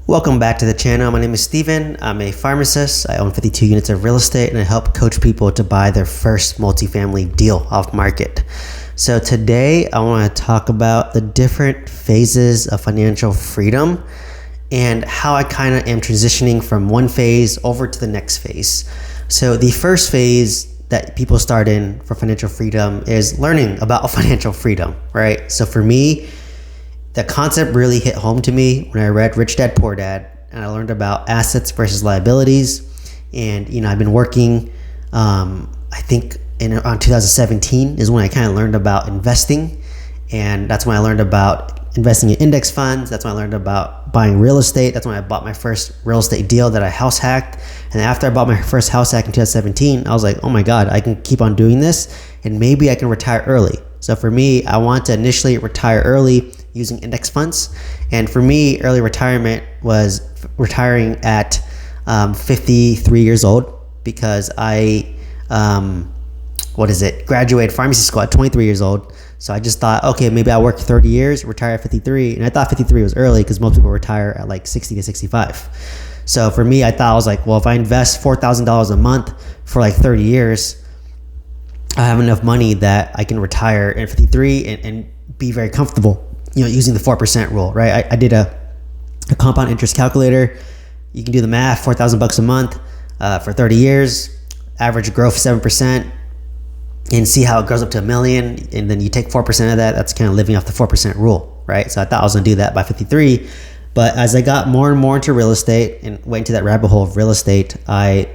Welcome back to the channel. My name is Steven. I'm a pharmacist. I own 52 units of real estate and I help coach people to buy their first multifamily deal off market. So today I want to talk about the different phases of financial freedom and how I kind of am transitioning from one phase over to the next phase. So the first phase that people start in for financial freedom is learning about financial freedom, right? So for me, the concept really hit home to me when I read Rich Dad Poor Dad, and I learned about assets versus liabilities. And I've been working. I think around 2017 is when I kind of learned about investing, and that's when I learned about investing in index funds. That's when I learned about buying real estate. That's when I bought my first real estate deal that I house hacked. And after I bought my first house hack in 2017, I was like, oh my God, I can keep on doing this, and maybe I can retire early. So for me, I want to initially retire early using index funds. And for me, early retirement was retiring at 53 years old because I, graduated pharmacy school at 23 years old. So I just thought, okay, maybe I'll work 30 years, retire at 53. And I thought 53 was early because most people retire at like 60 to 65. So for me, I was like, well, if I invest $4,000 a month for like 30 years, I have enough money that I can retire at 53 and be very comfortable, using the 4% rule, right? I did a compound interest calculator. You can do the math, $4,000 a month for 30 years, average growth 7%, and see how it grows up to $1 million. And then you take 4% of that. That's kind of living off the 4% rule, right? So I thought I was going to do that by 53. But as I got more and more into real estate and went into that rabbit hole of real estate, I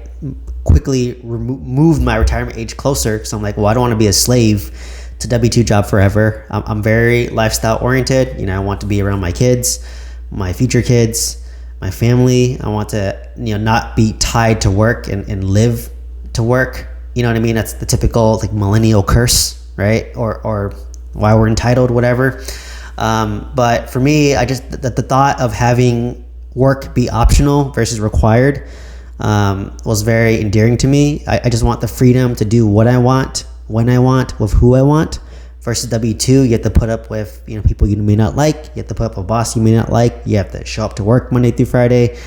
quickly moved my retirement age closer because I'm like, well, I don't want to be a slave to W-2 job forever. I'm very lifestyle oriented. I want to be around my kids, my future kids, my family. I want to, not be tied to work and live to work. You know what I mean? That's the typical like millennial curse, right? Or why we're entitled, whatever. But for me, I just, the thought of having work be optional versus required was very endearing to me. I just want the freedom to do what I want, when I want, with who I want, versus W-2. You have to put up with people you may not like. You have to put up with a boss you may not like. You have to show up to work Monday through Friday.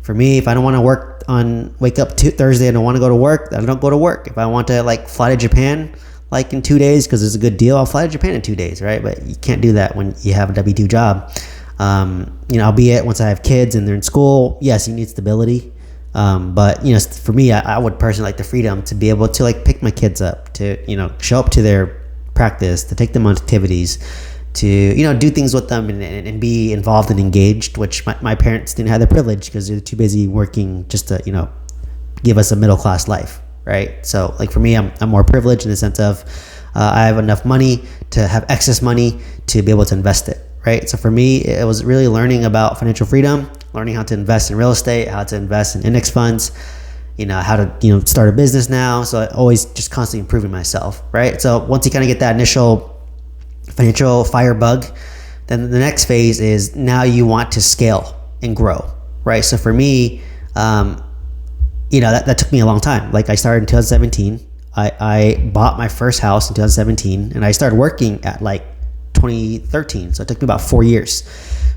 For me, if I don't want to wake up Thursday and I want to go to work, then I don't go to work. If I want to fly to Japan in 2 days because it's a good deal, I'll fly to Japan in 2 days, right? But you can't do that when you have a W-2 job. Albeit once I have kids and they're in school, yes, you need stability. But for me, I would personally like the freedom to be able to pick my kids up, to show up to their practice, to take them on activities, to do things with them and be involved and engaged, which my parents didn't have the privilege because they're too busy working just to give us a middle class life, right? So for me, I'm more privileged in the sense of I have enough money to have excess money to be able to invest it, right? So for me, it was really learning about financial freedom, learning how to invest in real estate, how to invest in index funds, how to start a business now. So I always just constantly improving myself, right? So once you kind of get that initial financial firebug, then the next phase is now you want to scale and grow, right? So for me, that took me a long time. I started in 2017. I bought my first house in 2017, and I started working at 2013. So it took me about 4 years.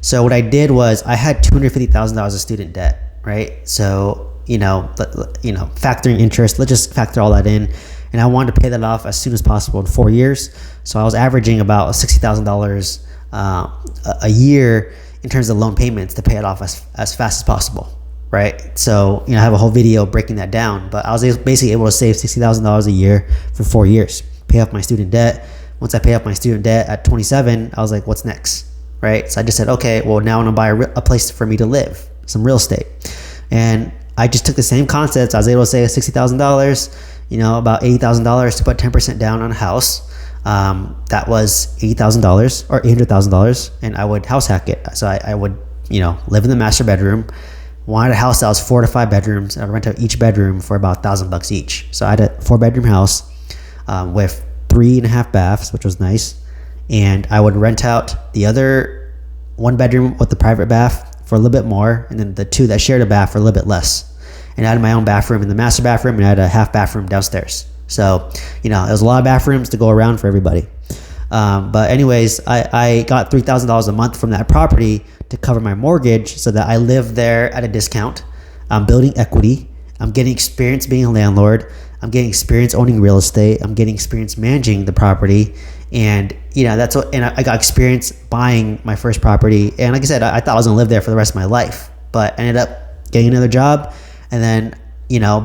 So what I did was I had $250,000 of student debt, right? So, factoring interest, let's just factor all that in. And I wanted to pay that off as soon as possible in 4 years. So I was averaging about $60,000 a year in terms of loan payments to pay it off as fast as possible, right? So, I have a whole video breaking that down, but I was basically able to save $60,000 a year for 4 years, pay off my student debt. Once I pay off my student debt at 27, I was like, what's next, right? So I just said, okay, well, now I want to buy a place for me to live, some real estate. And I just took the same concepts. I was able to save $60,000, about $80,000 to put 10% down on a house. That was $80,000 or $800,000, and I would house hack it. So I would, live in the master bedroom. Wanted a house that was 4 to 5 bedrooms. I'd rent out each bedroom for about $1,000 each. So I had a 4-bedroom house with 3.5 baths, which was nice. And I would rent out the other 1 bedroom with the private bath for a little bit more, and then the 2 that shared a bath for a little bit less. And I had my own bathroom in the master bathroom, and I had a half bathroom downstairs. So, it was a lot of bathrooms to go around for everybody. But anyways, I got $3,000 a month from that property to cover my mortgage so that I live there at a discount. I'm building equity. I'm getting experience being a landlord. I'm getting experience owning real estate. I'm getting experience managing the property. And that's what, and I got experience buying my first property. And like I said, I thought I was gonna live there for the rest of my life, but I ended up getting another job. And then,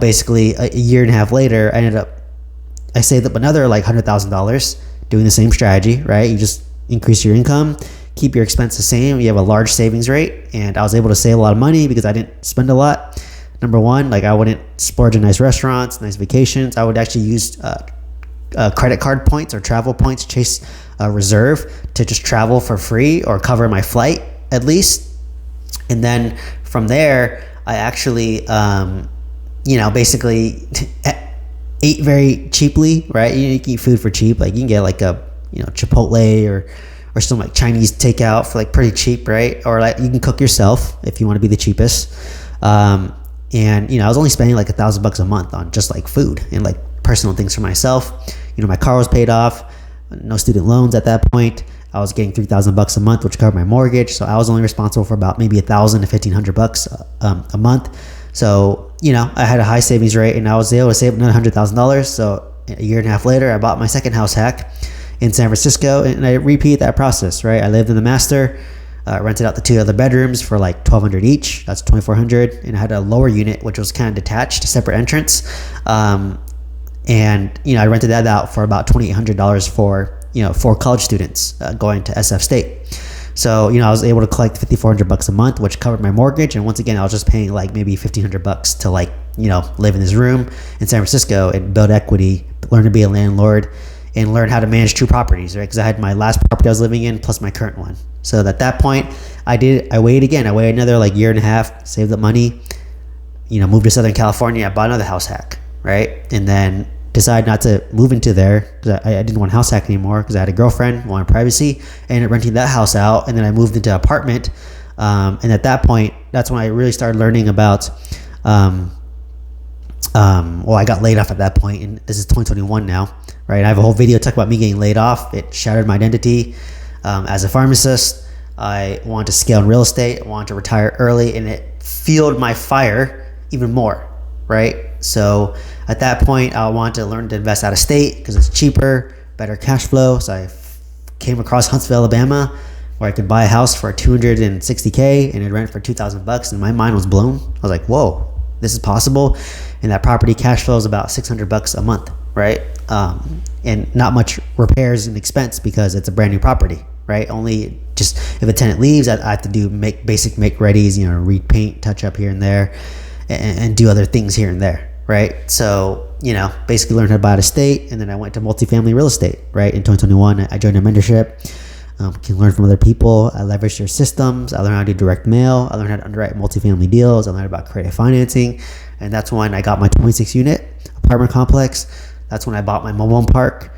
basically a year and a half later, I saved up another like $100,000 doing the same strategy, right? You just increase your income, keep your expense the same. You have a large savings rate. And I was able to save a lot of money because I didn't spend a lot. Number one, like I wouldn't splurge on nice restaurants, nice vacations. I would actually use credit card points or travel points, chase a reserve to just travel for free or cover my flight at least. And then from there, I actually, basically ate very cheaply, right? You can eat food for cheap. Like you can get like a, Chipotle or some like Chinese takeout for like pretty cheap, right? Or like you can cook yourself if you want to be the cheapest. And I was only spending like $1,000 a month on just like food and like personal things for myself. My car was paid off, no student loans at that point. I was getting $3,000 a month, which covered my mortgage. So I was only responsible for about maybe $1,000 to $1,500 a month. So I had a high savings rate, and I was able to save another $100,000. So a year and a half later, I bought my second house hack in San Francisco, and I repeat that process, right? I lived in the master. Rented out the 2 other bedrooms for like $1,200 each. That's $2,400, and I had a lower unit which was kind of detached, separate entrance. And I rented that out for about $2,800 for 4 college students going to SF State. So I was able to collect $5,400 a month, which covered my mortgage. And once again, I was just paying like maybe $1,500 to like live in this room in San Francisco and build equity, learn to be a landlord, and learn how to manage 2 properties, right? Because I had my last property I was living in plus my current one. So at that point, I waited again. I waited another like year and a half, saved up money, moved to Southern California. I bought another house hack, right? And then decided not to move into there because I didn't want a house hack anymore because I had a girlfriend, wanted privacy. I ended up renting that house out, and then I moved into an apartment. And at that point, that's when I really started learning about I got laid off at that point, and this is 2021 now, right? I have a whole video talking about me getting laid off. It shattered my identity as a pharmacist. I wanted to scale in real estate. I wanted to retire early, and it fueled my fire even more, right? So at that point, I wanted to learn to invest out of state because it's cheaper, better cash flow. So I came across Huntsville, Alabama, where I could buy a house for $260K and it'd rent for $2,000, and my mind was blown. I was like, whoa, this is possible. And that property cash flow is about $600 a month, right? And not much repairs and expense because it's a brand new property, right? Only just if a tenant leaves, I have to do basic make readies, repaint, touch up here and there, and do other things here and there, right? So, basically learned how to buy out of state, and then I went to multifamily real estate, right? In 2021, I joined a mentorship. Can learn from other people. I leveraged their systems. I learned how to do direct mail. I learned how to underwrite multifamily deals. I learned about creative financing. And that's when I got my 26 unit apartment complex. That's when I bought my mobile home park.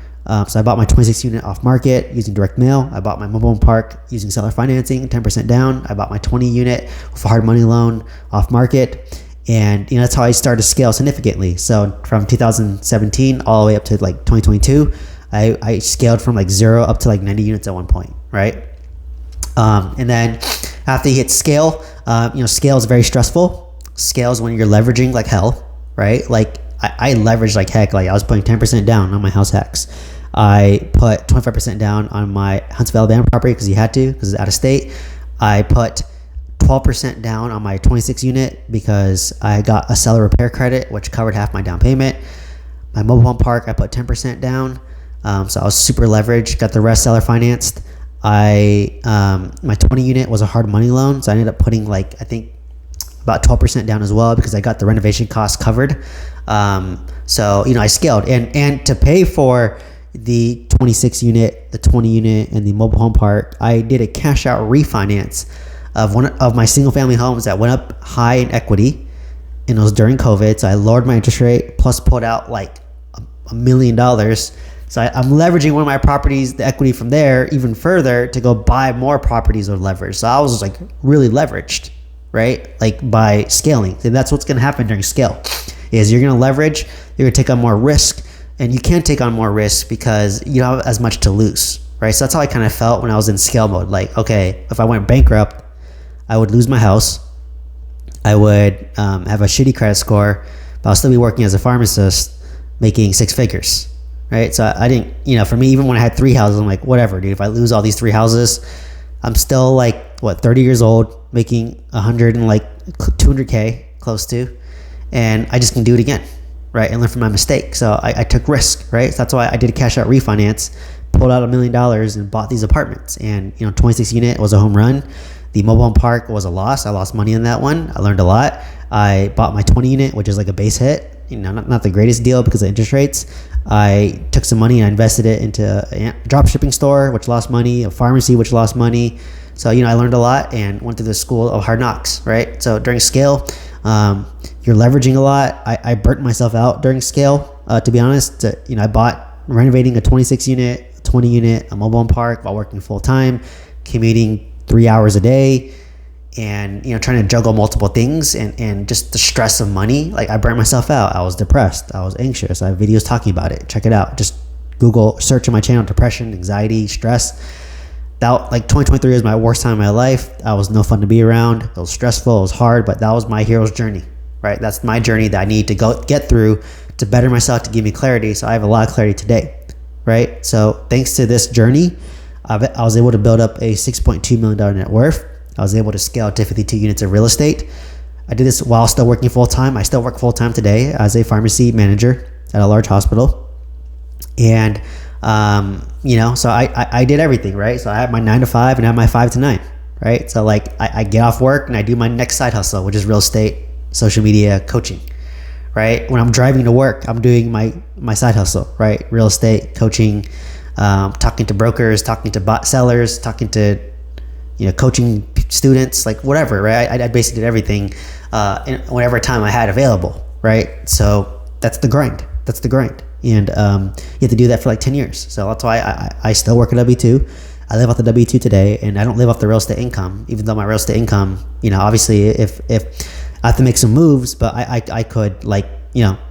So I bought my 26 unit off market using direct mail. I bought my mobile home park using seller financing, 10% down. I bought my 20 unit with a hard money loan off market. And that's how I started to scale significantly. So from 2017 all the way up to like 2022, I scaled from like 0 up to like 90 units at one point, right? And then after you hit scale, scale is very stressful. Scale is when you're leveraging like hell, right? Like I leveraged like heck. Like I was putting 10% down on my house hacks. I put 25% down on my Huntsville, Alabama property because you had to, because it's out of state. I put 12% down on my 26 unit because I got a seller repair credit, which covered half my down payment. My mobile home park, I put 10% down. So I was super leveraged, got the rest seller financed. My 20 unit was a hard money loan. So I ended up putting like, I think about 12% down as well because I got the renovation costs covered. So, I scaled and to pay for the 26 unit, the 20 unit, and the mobile home park, I did a cash out refinance of one of my single family homes that went up high in equity, and it was during COVID. So I lowered my interest rate plus pulled out like $1 million. So I'm leveraging one of my properties, the equity from there even further to go buy more properties with leverage. So I was like really leveraged, right? Like by scaling. And that's what's going to happen during scale is you're going to leverage, you're going to take on more risk, and you can't take on more risk because you don't have as much to lose, right? So that's how I kind of felt when I was in scale mode. Like, okay, if I went bankrupt, I would lose my house. I would have a shitty credit score, but I'll still be working as a pharmacist, making six figures, right? So I didn't, for me, even when I had three houses, I'm like, whatever, dude. If I lose all these three houses, I'm still like 30 years old, making 100 and like 200K close to, and I just can do it again, right? And learn from my mistake. So I took risk, right? So that's why I did a cash out refinance, pulled out $1 million and bought these apartments. And 26 unit was a home run. The mobile home park was a loss. I lost money on that one. I learned a lot. I bought my 20 unit, which is like a base hit. Not the greatest deal because of interest rates. I took some money and I invested it into a drop shipping store, which lost money, a pharmacy, which lost money. So, I learned a lot and went through the school of hard knocks, right? So during scale, you're leveraging a lot. I burnt myself out during scale, to be honest. I bought renovating a 26 unit, 20 unit, a mobile home park while working full time, commuting 3 hours a day, and trying to juggle multiple things and just the stress of money. Like, I burned myself out. I was depressed. I was anxious. I have videos talking about it. Check it out. Just Google, search on my channel, depression, anxiety, stress. That, like, 2023 was my worst time of my life. I was no fun to be around. It was stressful. It was hard, but that was my hero's journey, right? That's my journey that I need to get through to better myself, to give me clarity. So I have a lot of clarity today, right? So thanks to this journey, I was able to build up a $6.2 million net worth. I was able to scale to 52 units of real estate. I did this while still working full time. I still work full time today as a pharmacy manager at a large hospital. And, so I did everything, right? So I have my 9 to 5 and I have my 5 to 9, right? So like I get off work and I do my next side hustle, which is real estate, social media, coaching, right? When I'm driving to work, I'm doing my side hustle, right? Real estate, coaching, talking to brokers, talking to bot sellers, talking to, coaching students, like whatever, right? I basically did everything in whatever time I had available, right? So that's the grind. And you have to do that for like 10 years. So that's why I still work at W-2. I live off the W-2 today, and I don't live off the real estate income, even though my real estate income, obviously if I have to make some moves, but I could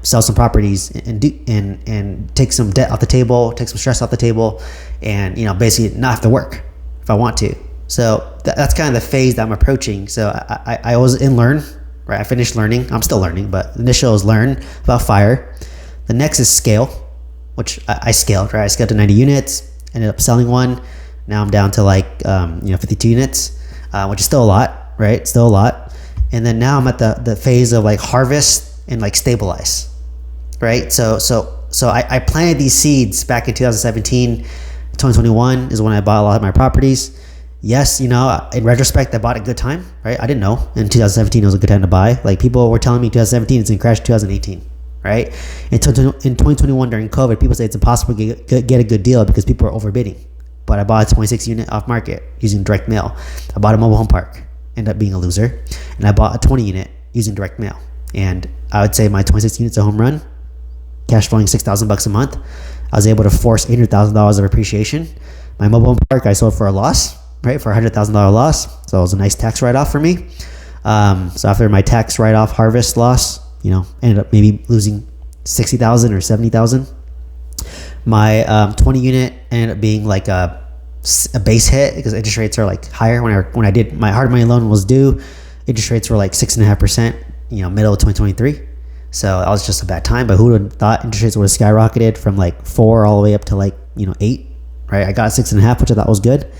sell some properties and take some debt off the table, take some stress off the table, and basically not have to work if I want to. So that's kind of the phase that I'm approaching. So I was in learn, right? I finished learning. I'm still learning, but the initial is learn about FIRE. The next is scale, which I scaled, right? I scaled to 90 units, ended up selling one. Now I'm down to 52 units, which is still a lot, right? Still a lot. And then now I'm at the phase of like harvest and like stabilize, right? So I planted these seeds back in 2017. 2021 is when I bought a lot of my properties. Yes, in retrospect, I bought a good time, right? I didn't know in 2017 it was a good time to buy. Like, people were telling me 2017 it's gonna crash 2018, right? In 2021 during COVID, people say it's impossible to get a good deal because people are overbidding. But I bought a 26 unit off market using direct mail. I bought a mobile home park, ended up being a loser, and I bought a 20 unit using direct mail. And I would say my 26 units a home run, cash flowing $6,000 a month. I was able to force $800,000 of appreciation. My mobile home park I sold for a loss, right? For a $100,000 loss. So it was a nice tax write-off for me. So after my tax write-off harvest loss, ended up maybe losing $60,000 or $70,000. My 20 unit ended up being like a base hit because interest rates are like higher. When I did my hard money loan was due, interest rates were like 6.5%, middle of 2023. So that was just a bad time. But who would have thought interest rates would have skyrocketed from like 4 all the way up to like 8, right? I got 6.5, which I thought was good.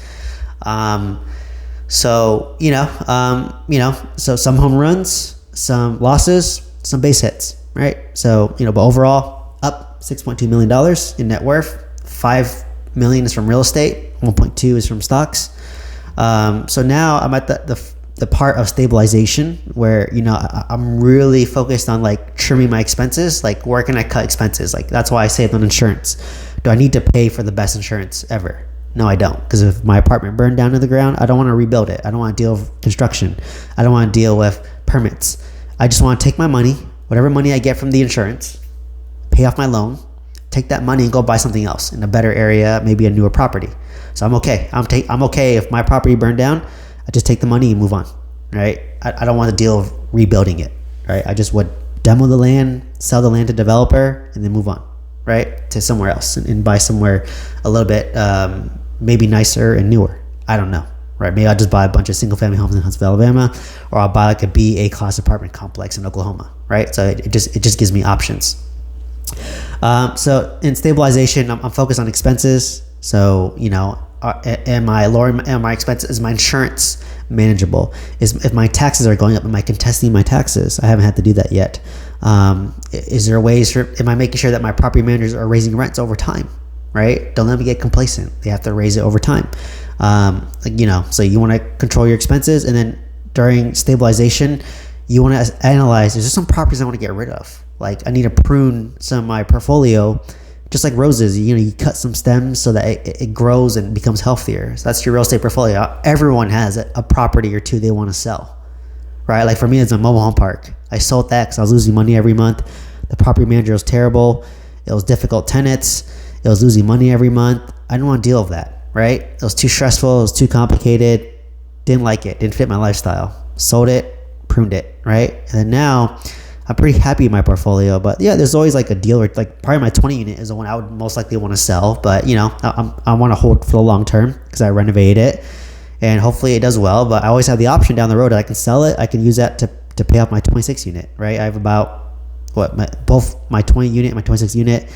So some home runs, some losses, some base hits, right? So but overall up $6.2 million in net worth. $5 million is from real estate, 1.2 is from stocks. So now I'm at the part of stabilization where I'm really focused on like trimming my expenses. Like, where can I cut expenses? Like, that's why I saved on insurance. Do I need to pay for the best insurance ever? No, I don't. Because if my apartment burned down to the ground, I don't want to rebuild it. I don't want to deal with construction. I don't want to deal with permits. I just want to take my money, whatever money I get from the insurance, pay off my loan, take that money and go buy something else in a better area, maybe a newer property. So I'm okay. I'm okay if my property burned down. I just take the money and move on, right? I don't want to deal with rebuilding it, right? I just would demo the land, sell the land to developer, and then move on, right? To somewhere else and buy somewhere a little bit maybe nicer and newer. I don't know, right? Maybe I'll just buy a bunch of single family homes in Huntsville, Alabama, or I'll buy like a B, A class apartment complex in Oklahoma, right? So it just gives me options. So in stabilization, I'm focused on expenses. So, am I lowering my expenses? Is my insurance manageable? If my taxes are going up, am I contesting my taxes? I haven't had to do that yet. Is there ways am I making sure that my property managers are raising rents over time, right? Don't let me get complacent. They have to raise it over time. So you want to control your expenses, and then during stabilization, you want to analyze, is there some properties I want to get rid of? Like I need to prune some of my portfolio, just like roses. You cut some stems so that it grows and becomes healthier. So that's your real estate portfolio. Everyone has a property or two they want to sell, right? Like for me, it's a mobile home park. I sold that because I was losing money every month. The property manager was terrible. It was difficult tenants. It was losing money every month. I didn't want to deal with that, right? It was too stressful. It was too complicated. Didn't like it. Didn't fit my lifestyle. Sold it, pruned it, right? And then now I'm pretty happy with my portfolio, but yeah, there's always like a deal, or like probably my 20 unit is the one I would most likely want to sell, but I want to hold for the long term because I renovated it and hopefully it does well, but I always have the option down the road that I can sell it. I can use that to pay off my 26 unit, right? I have about both my 20 unit and my 26 unit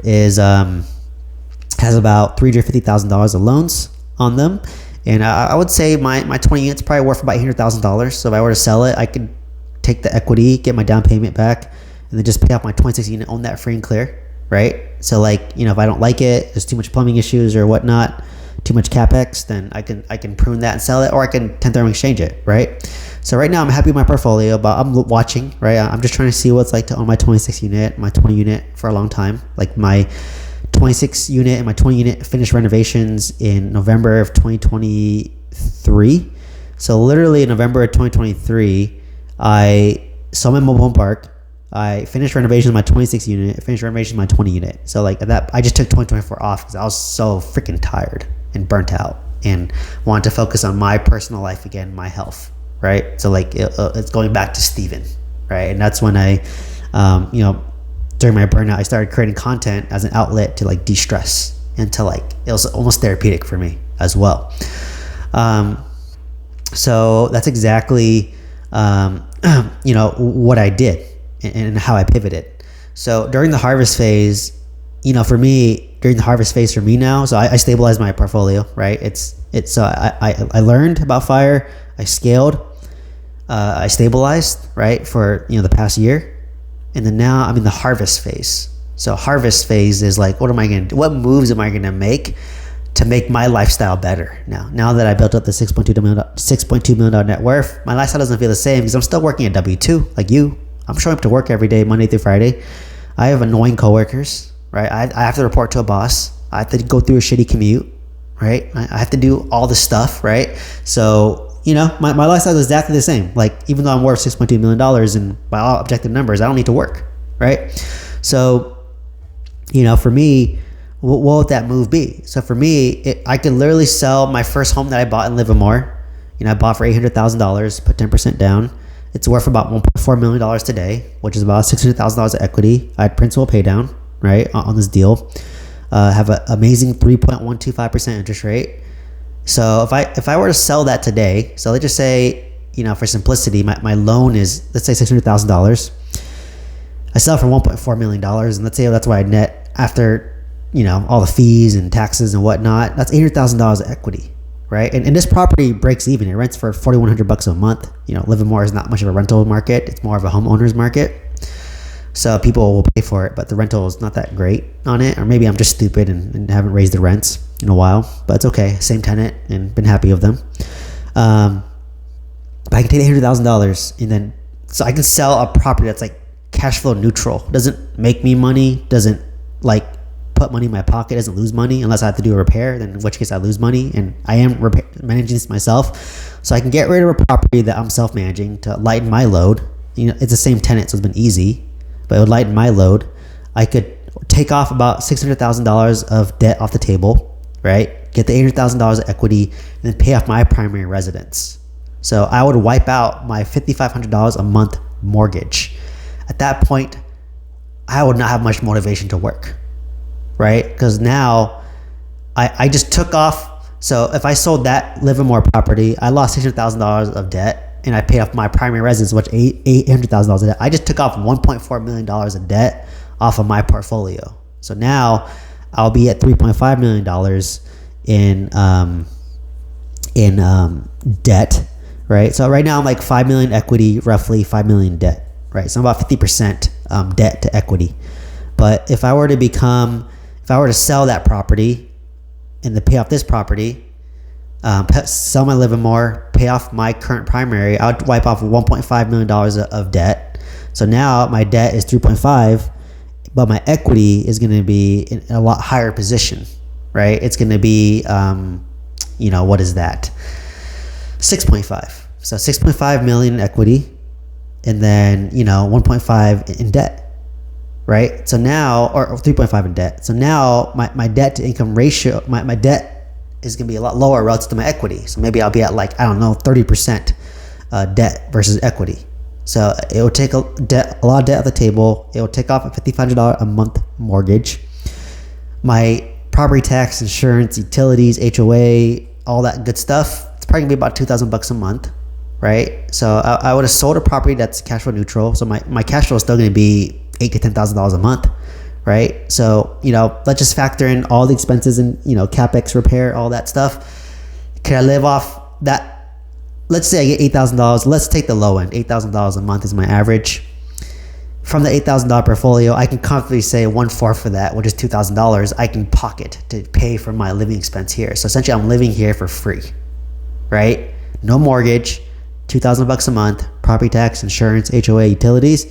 is, has about $350,000 of loans on them. And I would say my 20 units probably worth about $800,000. So if I were to sell it, I could take the equity, get my down payment back, and then just pay off my 26 unit, own that free and clear, right? So if I don't like it, there's too much plumbing issues or whatnot, too much capex, then I can prune that and sell it, or I can 1031 exchange it, right? So right now I'm happy with my portfolio, but I'm watching, right? I'm just trying to see what it's like to own my 26 unit, my 20 unit for a long time. Like my 26 unit and my 20 unit finished renovations in November of 2023. So literally in November of 2023, I sold my mobile home park. I finished renovations of my 26 unit. I finished renovations of my 20 unit. So like that, I just took 2024 off because I was so freaking tired and burnt out and wanted to focus on my personal life again, my health, right? So like it's going back to Steven, right? And that's when I, during my burnout, I started creating content as an outlet to like de-stress and to like, it was almost therapeutic for me as well. So that's exactly what I did and how I pivoted. So during the harvest phase, for me, during the harvest phase for me now, so I stabilized my portfolio, right? So I learned about fire, I scaled, I stabilized, right? For, the past year. And then now I'm in the harvest phase. So harvest phase is like, what moves am I going to make to make my lifestyle better now that I built up the $6.2 million net worth? My lifestyle doesn't feel the same because I'm still working at W-2 like you. I'm showing up to work every day, Monday through Friday. I have annoying coworkers, right? I have to report to a boss. I have to go through a shitty commute, right? I have to do all this stuff, right? So, my lifestyle is exactly the same. Like, even though I'm worth $6.2 million and by all objective numbers, I don't need to work, right? So, for me, what would that move be? So for me, I could literally sell my first home that I bought in Livermore. I bought for $800,000, put 10% down. It's worth about $1.4 million today, which is about $600,000 of equity. I had principal pay down, right, on this deal. Have an amazing 3.125% interest rate. So if I were to sell that today, so let's just say, for simplicity, my loan is, let's say $600,000. I sell it for $1.4 million, and let's say that's what I net after, all the fees and taxes and whatnot. That's $800,000 of equity, right? And this property breaks even. It rents for $4,100 a month. Livermore is not much of a rental market. It's more of a homeowner's market. So people will pay for it, but the rental is not that great on it. Or maybe I'm just stupid and haven't raised the rents in a while, but it's okay. Same tenant and been happy with them. But I can take $800,000 and then, so I can sell a property that's like cash flow neutral. Doesn't make me money, doesn't like put money in my pocket, doesn't lose money unless I have to do a repair, then in which case I lose money, and I am managing this myself. So I can get rid of a property that I'm self-managing to lighten my load. It's the same tenant, so it's been easy, but it would lighten my load. I could take off about $600,000 of debt off the table, right? Get the $800,000 of equity and then pay off my primary residence. So I would wipe out my $5,500 a month mortgage. At that point, I would not have much motivation to work, right? Because now I just took off So if I sold that Livermore property, I lost $600,000 of debt, and I paid off my primary residence, which $800,000 of debt. I just took off $1.4 million of debt off of my portfolio. So now I'll be at $3.5 million in debt, right? So right now I'm like 5 million equity, roughly 5 million debt, right? So I'm about 50% debt to equity. But if I were to sell that property and to pay off this property, sell my Livermore, pay off my current primary, I would wipe off $1.5 million of debt. So now my debt is 3.5, but my equity is going to be in a lot higher position, right? It's going to be, what is that? 6.5. So 6.5 million in equity, and then 1.5 in debt, right? So now, or 3.5 in debt. So now my debt to income ratio, my debt is going to be a lot lower relative to my equity. So maybe I'll be at 30% debt versus equity. So it will take a lot of debt off the table. It will take off a $5,500 a month mortgage. My property tax, insurance, utilities, HOA, all that good stuff, it's probably gonna be about $2,000 a month, right? So I would have sold a property that's cash flow neutral. So my cash flow is still gonna be $8,000 to $10,000 a month, right? So let's just factor in all the expenses and capex, repair, all that stuff. Can I live off that? Let's say I get $8,000. Let's take the low end. $8,000 a month is my average. From the $8,000 portfolio, I can comfortably say 1/4 of that, which is $2,000, I can pocket to pay for my living expense here. So essentially, I'm living here for free, right? No mortgage, $2,000 a month, property tax, insurance, HOA, utilities.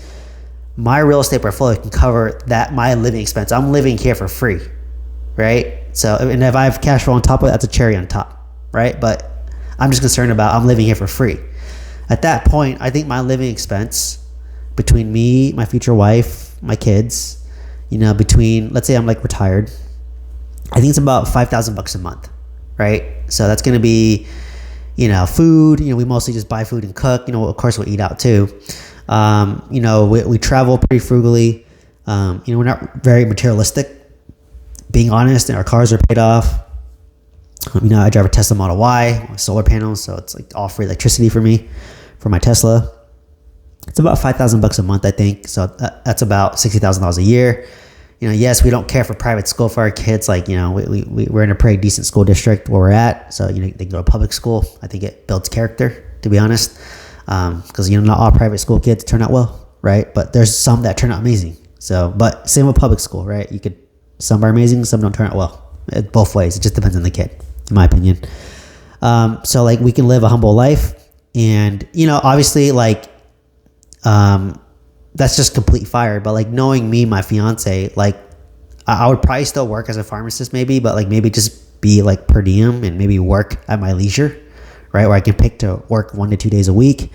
My real estate portfolio can cover that, my living expense. I'm living here for free, right? So, and if I have cash flow on top of it, that's a cherry on top, right? But I'm just concerned about I'm living here for free. At that point, I think my living expense between me, my future wife, my kids, between, let's say I'm retired, I think it's about $5,000 a month, right? So that's going to be, food, we mostly just buy food and cook, of course we'll eat out too. We travel pretty frugally. We're not very materialistic, being honest, and our cars are paid off. I drive a Tesla Model Y, solar panels, so it's all free electricity for me, for my Tesla. It's about $5,000 a month, I think. So that's about $60,000 a year. Yes, we don't care for private school for our kids. We're in a pretty decent school district where we're at. So, they can go to public school. I think it builds character, to be honest. Because, not all private school kids turn out well, right? But there's some that turn out amazing. So, but same with public school, right? Some are amazing, some don't turn out well. Both ways. It just depends on the kid, in my opinion. So we can live a humble life, and obviously that's just complete fire. But knowing me, my fiance, I would probably still work as a pharmacist maybe, but maybe just be per diem and maybe work at my leisure, right? Where I can pick to work 1 to 2 days a week.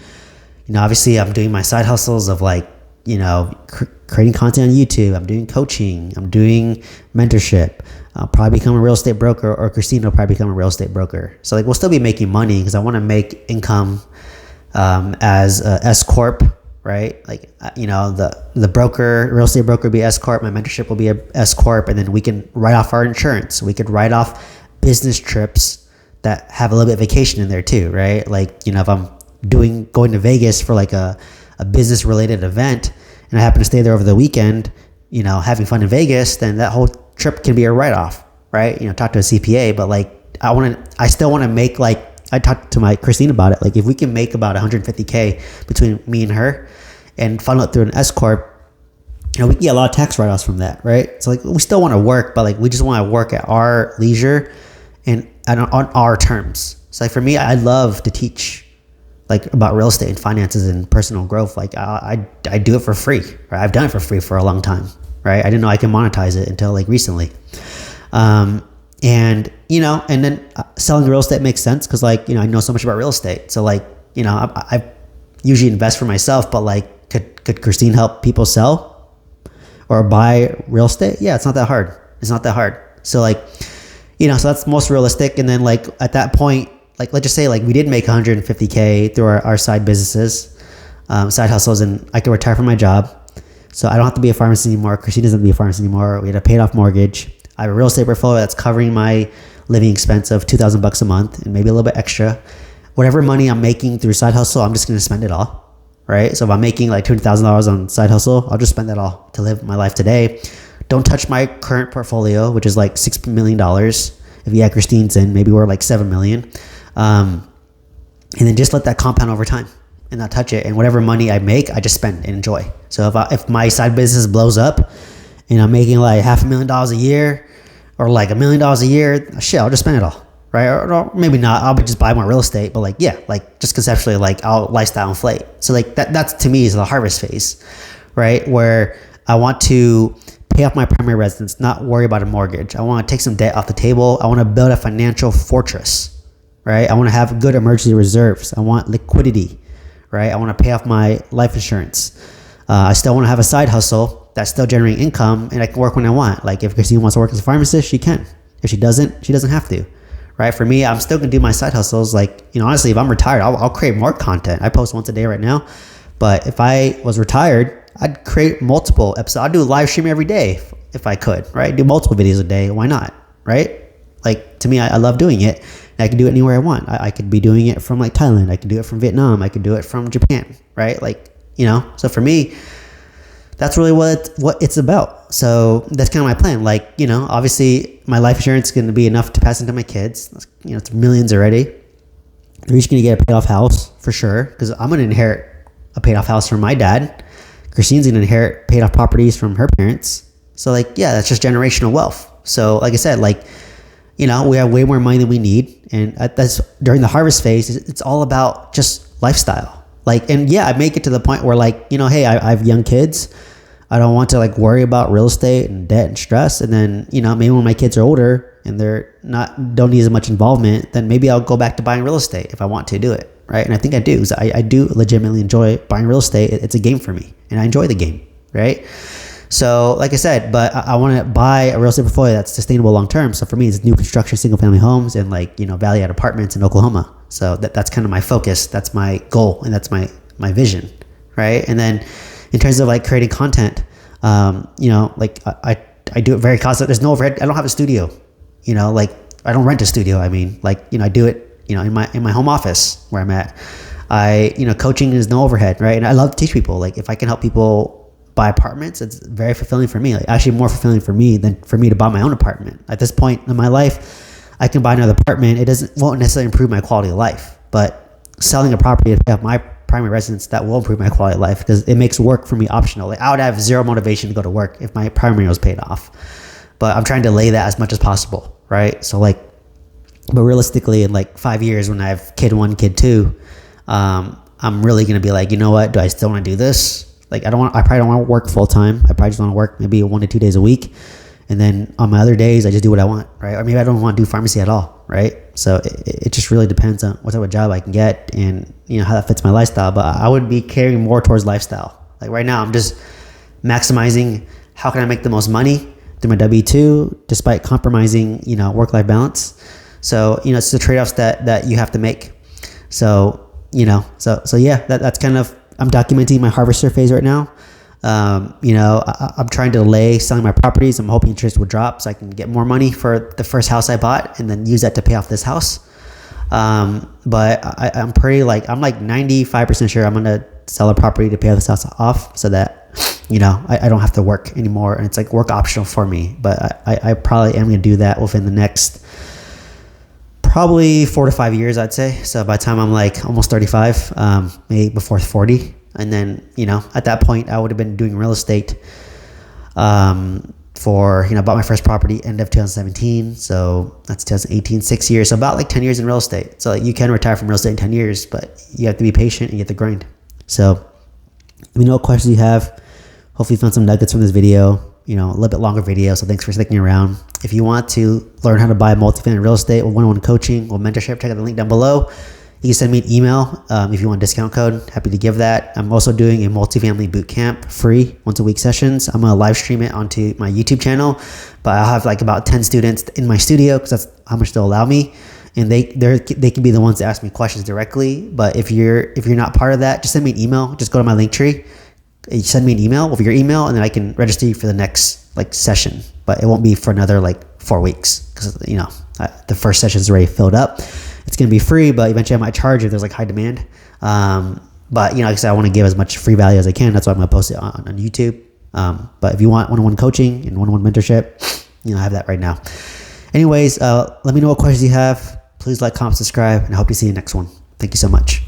Obviously I'm doing my side hustles of creating content on YouTube. I'm doing coaching. I'm doing mentorship. I'll probably become a real estate broker, or Christina will probably become a real estate broker. So we'll still be making money because I want to make income as a S Corp, right? The broker, real estate broker will be S Corp. My mentorship will be a S Corp, and then we can write off our insurance. We could write off business trips that have a little bit of vacation in there too, right? If I'm going to Vegas for a business related event and I happen to stay there over the weekend, having fun in Vegas, then that whole trip can be a write-off, right? Talk to a CPA, but I still want to make I talked to my Christine about it. If we can make about $150K between me and her and funnel it through an S Corp, we can get a lot of tax write-offs from that, right? So we still want to work, but we just want to work at our leisure and on our terms. So for me, I love to teach about real estate and finances and personal growth. I do it for free, right? I've done it for free for a long time, right? I didn't know I can monetize it until recently. And then selling real estate makes sense because I know so much about real estate. So I usually invest for myself, but could Christine help people sell or buy real estate? Yeah, it's not that hard. So so that's most realistic. And then at that point, let's just say we did make $150K through our side businesses, side hustles, and I could retire from my job. So I don't have to be a pharmacist anymore. Christine doesn't have to be a pharmacist anymore. We had a paid off mortgage. I have a real estate portfolio that's covering my living expense of $2,000 a month and maybe a little bit extra. Whatever money I'm making through side hustle, I'm just going to spend it all, right? So if I'm making like $200,000 on side hustle, I'll just spend that all to live my life today. Don't touch my current portfolio, which is like $6 million. If you add Christine's in, maybe we're like $7 million. And then just let that compound over time and not touch it. And whatever money I make, I just spend and enjoy. So if my side business blows up and I'm making like $500,000 a year or like $1 million a year, shit, I'll just spend it all, right? Or maybe not. I'll just buy more real estate. But like, yeah, like just conceptually, like I'll lifestyle inflate. So like that's to me is the harvest phase, right? Where I want to pay off my primary residence, not worry about a mortgage. I want to take some debt off the table. I want to build a financial fortress, right? I want to have good emergency reserves. I want liquidity, right? I want to pay off my life insurance. I still want to have a side hustle that's still generating income, and I can work when I want. Like if Christine wants to work as a pharmacist, she can. If she doesn't, she doesn't have to, right? For me, I'm still going to do my side hustles. Like, honestly, if I'm retired, I'll create more content. I post once a day right now, but if I was retired, I'd create multiple episodes. I'd do a live stream every day if I could, right? Do multiple videos a day. Why not, right? Like to me, I love doing it. And I can do it anywhere I want. I could be doing it from like Thailand. I could do it from Vietnam. I could do it from Japan, right? Like, so for me, that's really what it's about. So that's kind of my plan. Like, obviously my life insurance is going to be enough to pass into my kids. It's millions already. They're each going to get a paid off house for sure, because I'm going to inherit a paid off house from my dad. Christine's going to inherit paid off properties from her parents. So like, yeah, that's just generational wealth. So like I said, like, we have way more money than we need. And that's during the harvest phase. It's all about just lifestyle. Like, and yeah, I make it to the point where like, hey, I have young kids. I don't want to like worry about real estate and debt and stress. And then, maybe when my kids are older and don't need as much involvement, then maybe I'll go back to buying real estate if I want to do it. Right. And I think I do, because I do legitimately enjoy buying real estate. It's a game for me and I enjoy the game. Right. So like I said, but I want to buy a real estate portfolio that's sustainable long term. So for me, it's new construction, single family homes and like, value add apartments in Oklahoma. So that's kind of my focus. That's my goal. And that's my vision. Right. And then in terms of like creating content, like I do it very constant. There's no overhead. I don't have a studio, like I don't rent a studio. I mean, like, I do it, in my home office where I'm at. Coaching is no overhead, right? And I love to teach people. Like if I can help people buy apartments, it's very fulfilling for me. Like actually more fulfilling for me than for me to buy my own apartment. At this point in my life, I can buy another apartment. Won't necessarily improve my quality of life, but selling a property to pay off my primary residence, that will improve my quality of life, because it makes work for me optional. Like I would have zero motivation to go to work if my primary was paid off, but I'm trying to delay that as much as possible, right? So like, but realistically, in like 5 years, when I have kid 1, kid 2, I'm really gonna be like, you know what? Do I still want to do this? Like I probably don't want to work full time. I probably just want to work maybe 1 to 2 days a week, and then on my other days, I just do what I want, right? Or maybe I don't want to do pharmacy at all, right? So it just really depends on what type of job I can get and how that fits my lifestyle. But I would be carrying more towards lifestyle. Like right now, I'm just maximizing how can I make the most money through my W-2, despite compromising work-life balance. So it's the trade-offs that you have to make. So so yeah, that's kind of, I'm documenting my harvester phase right now. I'm trying to delay selling my properties. I'm hoping interest will drop so I can get more money for the first house I bought and then use that to pay off this house. But I'm pretty I'm like 95% sure I'm going to sell a property to pay this house off so that, I don't have to work anymore. And it's like work optional for me, but I probably am going to do that within the next probably 4 to 5 years, I'd say. So by the time I'm like almost 35, maybe before 40. And then, at that point I would have been doing real estate, for, bought my first property end of 2017. So that's 2018, 6 years. So about like 10 years in real estate. So you can retire from real estate in 10 years, but you have to be patient and you have to grind. So let me know what questions you have. Hopefully you found some nuggets from this video, a little bit longer video. So thanks for sticking around. If you want to learn how to buy multifamily real estate or one-on-one coaching or mentorship, check out the link down below. You can send me an email if you want a discount code. Happy to give that. I'm also doing a multifamily boot camp, free once a week sessions. I'm gonna live stream it onto my YouTube channel, but I'll have like about 10 students in my studio because that's how much they'll allow me, and they can be the ones to ask me questions directly. But if you're not part of that, just send me an email. Just go to my link tree. You send me an email with your email, and then I can register you for the next session. But it won't be for another 4 weeks because The first session is already filled up. It's going to be free, but eventually I might charge if there's like high demand. But like I said, I want to give as much free value as I can. That's why I'm going to post it on YouTube. But if you want one-on-one coaching and one-on-one mentorship, I have that right now. Anyways, let me know what questions you have. Please like, comment, subscribe, and I hope to see you next one. Thank you so much.